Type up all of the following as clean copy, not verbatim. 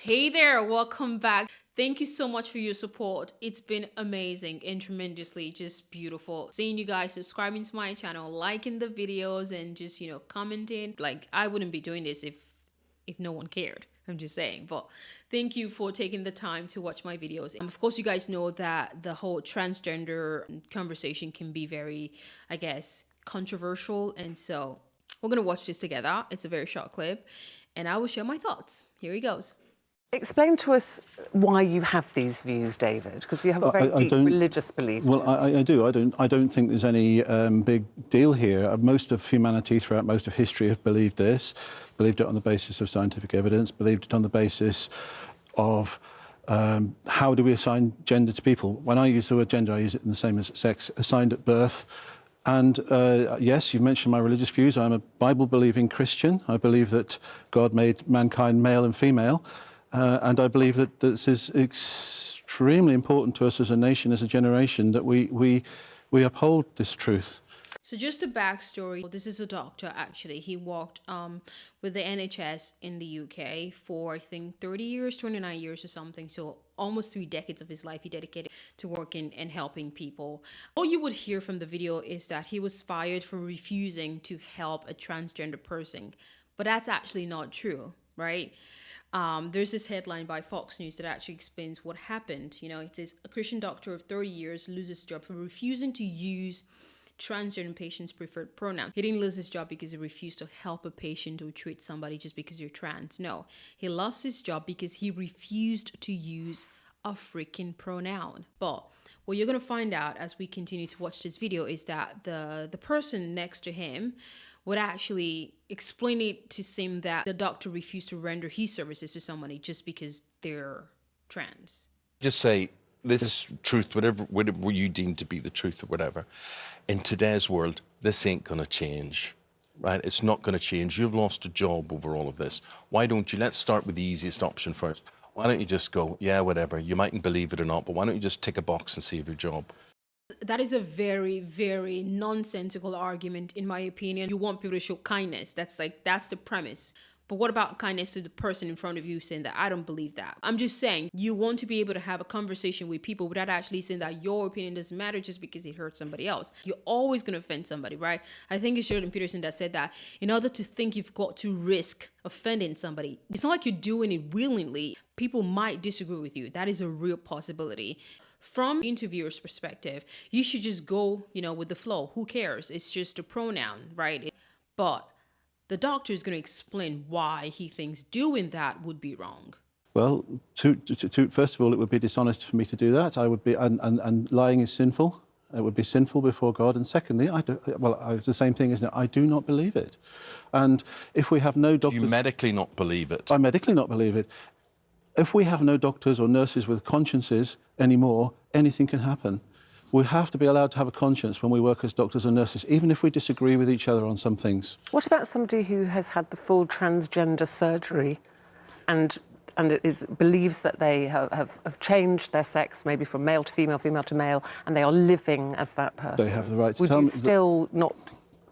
Hey there, welcome back. Thank you so much for your support. It's been amazing and tremendously just beautiful seeing you guys subscribing to my channel, liking the videos, and just, commenting. Like, I wouldn't be doing this if no one cared. I'm just saying. But thank you for taking the time to watch my videos. Of course, you guys know that the whole transgender conversation can be very, I guess, controversial. And so we're going to watch this together. It's a very short clip and I will share my thoughts. Here he goes. Explain to us why you have these views, David, because you have a very deep religious belief. Well, I do. I don't think there's any big deal here. Most of humanity throughout most of history have believed this, believed it on the basis of scientific evidence, believed it on the basis of how do we assign gender to people. When I use the word gender, I use it in the same as sex, assigned at birth. And yes, you've mentioned my religious views. I'm a Bible-believing Christian. I believe that God made mankind male and female. And I believe that this is extremely important to us as a nation, as a generation, that we uphold this truth. So just a backstory. This is a doctor, actually. He worked with the NHS in the UK for, I think, 30 years, 29 years or something. So almost 3 decades of his life he dedicated to working and helping people. All you would hear from the video is that he was fired for refusing to help a transgender person. But that's actually not true, right? There's this headline by Fox News that actually explains what happened. It says a Christian doctor of 30 years loses job for refusing to use transgender patients' preferred pronoun. He didn't lose his job because he refused to help a patient or treat somebody just because you're trans. No, he lost his job because he refused to use a freaking pronoun. But what you're going to find out as we continue to watch this video is that the person next to him would actually explain it to seem that the doctor refused to render his services to somebody just because they're trans. Just say this truth, whatever you deem to be the truth or whatever. In today's world, this ain't going to change, right? It's not going to change. You've lost a job over all of this. Why don't you, let's start with the easiest option first. Why don't you just go, yeah, whatever, you mightn't believe it or not, but why don't you just tick a box and save your job? That is a very, very nonsensical argument, in my opinion. You want people to show kindness. That's the premise. But what about kindness to the person in front of you saying that I don't believe that? I'm just saying you want to be able to have a conversation with people without actually saying that your opinion doesn't matter just because it hurts somebody else. You're always going to offend somebody, right? I think it's Jordan Peterson that said that in order to think you've got to risk offending somebody, it's not like you're doing it willingly. People might disagree with you. That is a real possibility. From the interviewer's perspective, you should just go, with the flow. Who cares? It's just a pronoun, right? But the doctor is going to explain why he thinks doing that would be wrong. Well, first of all, it would be dishonest for me to do that. I would be, and lying is sinful. It would be sinful before God. And secondly, it's the same thing, isn't it? I do not believe it. And if we have no doctors... Do you medically not believe it? I medically not believe it. If we have no doctors or nurses with consciences anymore, anything can happen. We have to be allowed to have a conscience when we work as doctors and nurses, even if we disagree with each other on some things. What about somebody who has had the full transgender surgery and believes that they have changed their sex, maybe from male to female, female to male, and they are living as that person? They have the right to tell me. Would you still not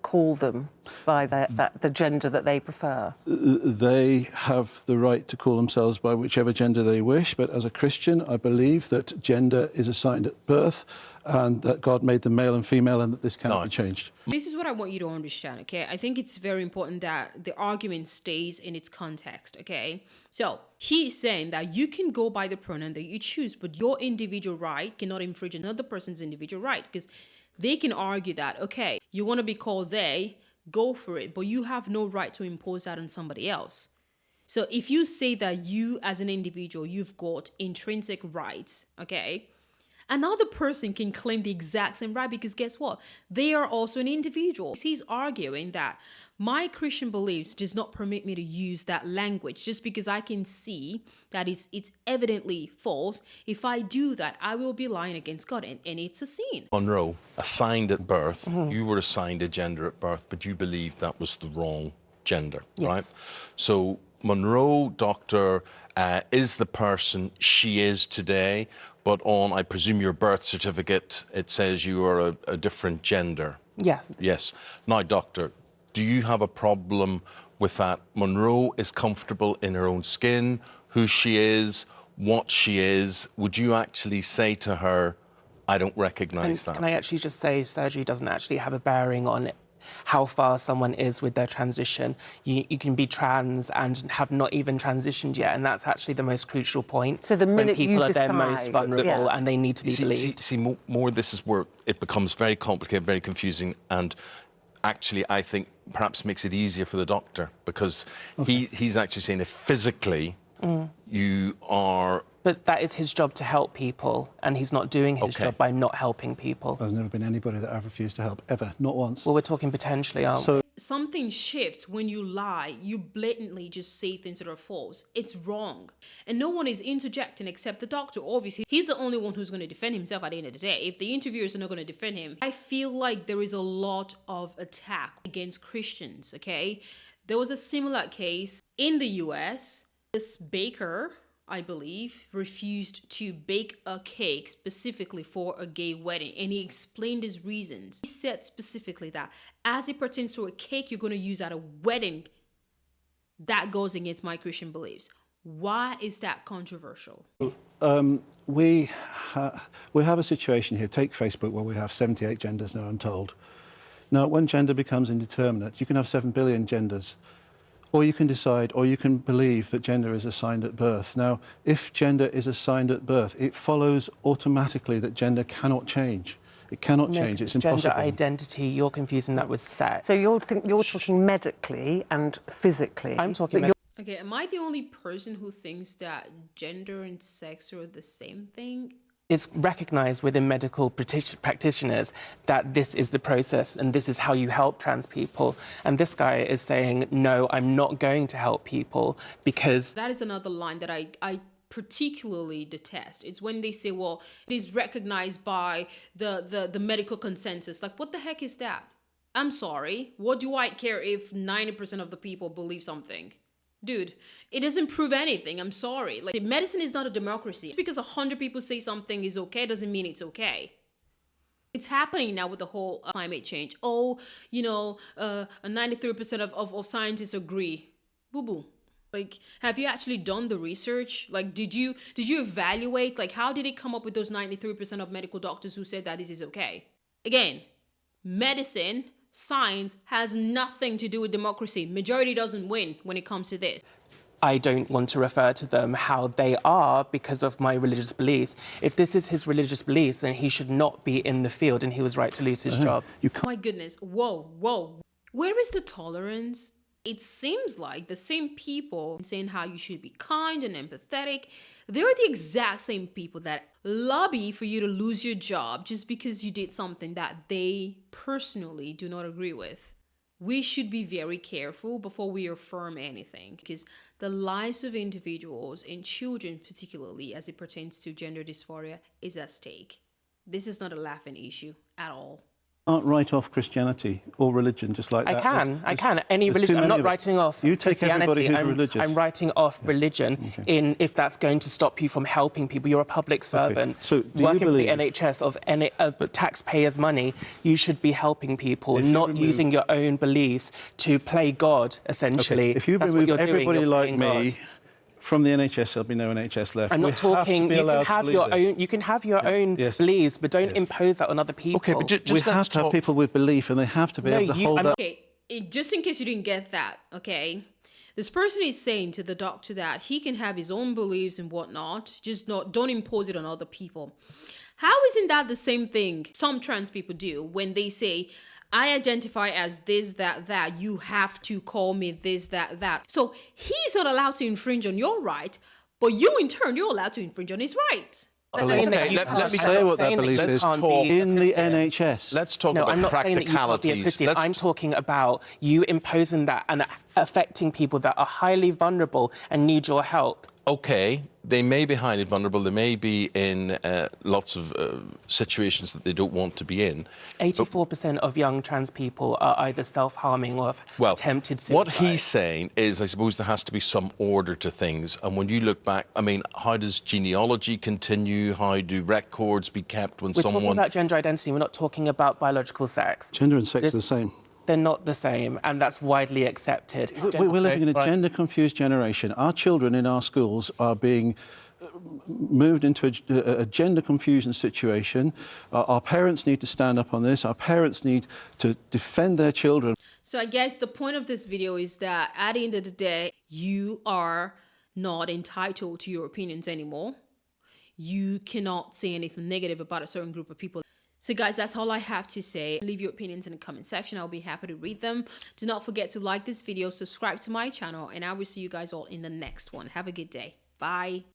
call them by the gender that they prefer? They have the right to call themselves by whichever gender they wish, but as a Christian, I believe that gender is assigned at birth and that God made them male and female and that this cannot be changed. This is what I want you to understand, okay? I think it's very important that the argument stays in its context, okay? So he's saying that you can go by the pronoun that you choose, but your individual right cannot infringe another person's individual right, because they can argue that, okay, you want to be called they, go for it, but you have no right to impose that on somebody else. So if you say that you as an individual, you've got intrinsic rights, okay, another person can claim the exact same right because guess what? They are also an individual. He's arguing that my Christian beliefs does not permit me to use that language just because I can see that it's evidently false. If I do that, I will be lying against God, and it's a sin. Monroe, assigned at birth, you were assigned a gender at birth, but you believed that was the wrong gender, right? So Monroe, doctor, is the person she is today, but on, I presume, your birth certificate, it says you are a different gender. Yes. Yes. Now, doctor, do you have a problem with that? Monroe is comfortable in her own skin. who she is, what she is, would you actually say to her, I don't recognise that? Can I actually just say surgery doesn't actually have a bearing on how far someone is with their transition. You can be trans and have not even transitioned yet, and that's actually the most crucial point. So the minute when people you are their decide, most vulnerable and they need to be believed. More this is where it becomes very complicated, very confusing, and actually I think perhaps makes it easier for the doctor, because he's actually saying if physically you are... But that is his job to help people, and he's not doing his job by not helping people. There's never been anybody that I've refused to help, ever, not once. Well, we're talking potentially, aren't we? Something shifts when you lie. You blatantly just say things that are false. It's wrong. And no one is interjecting except the doctor. Obviously, he's the only one who's going to defend himself at the end of the day. If the interviewers are not going to defend him, I feel like there is a lot of attack against Christians, okay? There was a similar case in the US. This baker, I believe, refused to bake a cake specifically for a gay wedding, and he explained his reasons. He said specifically that as it pertains to a cake you're going to use at a wedding, that goes against my Christian beliefs. Why is that controversial? We have a situation here, take Facebook, where we have 78 genders now, I'm told. Now, when gender becomes indeterminate, you can have 7 billion genders. Or you can decide, or you can believe that gender is assigned at birth. Now, if gender is assigned at birth, it follows automatically that gender cannot change. It cannot change. It's impossible. Gender identity. You're confusing that with sex. So you're talking medically and physically. I'm talking. Okay, am I the only person who thinks that gender and sex are the same thing? It's recognised within medical practitioners that this is the process and this is how you help trans people. And this guy is saying, no, I'm not going to help people because... That is another line that I particularly detest. It's when they say, well, it is recognised by the medical consensus. Like, what the heck is that? I'm sorry. What do I care if 90% of the people believe something? Dude, it doesn't prove anything. I'm sorry. Like, medicine is not a democracy. Just because 100 people say something is okay doesn't mean it's okay. It's happening now with the whole climate change. Oh, 93% of scientists agree. Boo-boo. Like, have you actually done the research? Like, did you evaluate? Like, how did it come up with those 93% of medical doctors who said that this is okay? Again, medicine... Science has nothing to do with democracy. Majority doesn't win when it comes to this. I don't want to refer to them how they are because of my religious beliefs. If this is his religious beliefs, then he should not be in the field and he was right to lose his job. My goodness. Whoa. Where is the tolerance? It seems like the same people saying how you should be kind and empathetic, they're the exact same people that lobby for you to lose your job just because you did something that they personally do not agree with. We should be very careful before we affirm anything, because the lives of individuals and children, particularly as it pertains to gender dysphoria, is at stake. This is not a laughing issue at all. Can't write off Christianity or religion just like that. I can. Any religion. I'm not writing off you take Christianity. Everybody who's religious. I'm writing off religion if that's going to stop you from helping people. You're a public servant. So working for the NHS of taxpayers' money. You should be helping people, not using your own beliefs to play God, essentially. If you remove everybody like me from the NHS, there'll be no NHS left. I'm not talking. You can have your own. You can have your own beliefs, but don't impose that on other people. Okay, but just we have to have people with belief, and they have to be able to hold up. Okay, just in case you didn't get that, okay, this person is saying to the doctor that he can have his own beliefs and whatnot, just don't impose it on other people. How isn't that the same thing some trans people do when they say, I identify as this, that. You have to call me this, that. So he's not allowed to infringe on your right, but you, in turn, you're allowed to infringe on his right. Let me say what that belief is in the NHS. Let's talk about practicalities. I'm not saying that you can't be a Christian. I'm talking about you imposing that and affecting people that are highly vulnerable and need your help. Okay, they may be highly vulnerable. They may be in lots of situations that they don't want to be in. 84% of young trans people are either self-harming or have attempted suicide. What he's saying is, I suppose there has to be some order to things. And when you look back, I mean, how does genealogy continue? How do records be kept when someone... We're talking about gender identity. We're not talking about biological sex. Gender and sex are the same. They're not the same, and that's widely accepted. We're living in a gender-confused generation. Our children in our schools are being moved into a gender confusion situation. Our parents need to stand up on this. Our parents need to defend their children. So I guess the point of this video is that at the end of the day, you are not entitled to your opinions anymore. You cannot say anything negative about a certain group of people. So guys, that's all I have to say. Leave your opinions in the comment section. I'll be happy to read them. Do not forget to like this video, subscribe to my channel, and I will see you guys all in the next one. Have a good day. Bye.